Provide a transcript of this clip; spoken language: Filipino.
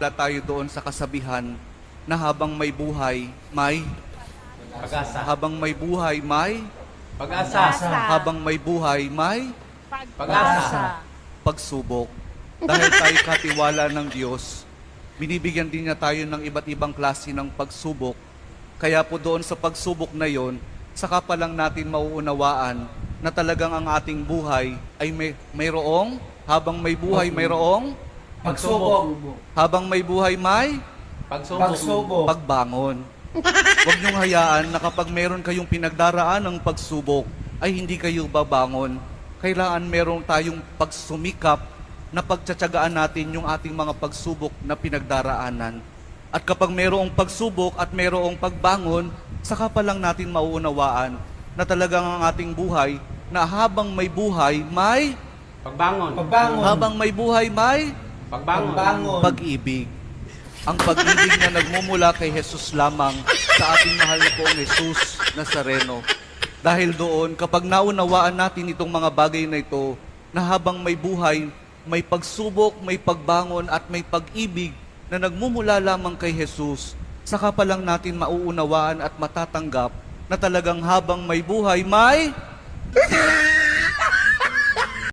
Wala tayo doon sa kasabihan na habang may buhay, may Pag-asa. habang may buhay, may Pag-asa. habang may buhay, may Pag-asa. pagsubok. Dahil tayo katiwala ng Diyos, binibigyan din niya tayo ng iba't ibang klase ng pagsubok. Kaya po doon sa pagsubok na yon, saka pa lang natin mauunawaan na talagang ang ating buhay ay mayroong, habang may buhay mayroong, Pagsubok. habang may buhay may Pagsubok. pagbangon. Huwag niyong hayaan na kapag meron kayong pinagdaraan ng pagsubok, ay hindi kayo babangon. Kailangan meron tayong pagsumikap na pagtsatsagaan natin yung ating mga pagsubok na pinagdaraanan. At kapag mayroong pagsubok at mayroong pagbangon, saka pa lang natin mauunawaan na talagang ang ating buhay, na habang may buhay, may Pagbangon. habang may buhay, may Pagbangon. pag-ibig. Ang pag-ibig na nagmumula kay Jesus lamang sa ating mahal na poong Jesus Nazareno. Dahil doon, kapag naunawaan natin itong mga bagay na ito, na habang may buhay, may pagsubok, may pagbangon at may pag-ibig na nagmumula lamang kay Jesus, saka pa lang natin mauunawaan at matatanggap na talagang habang may buhay, may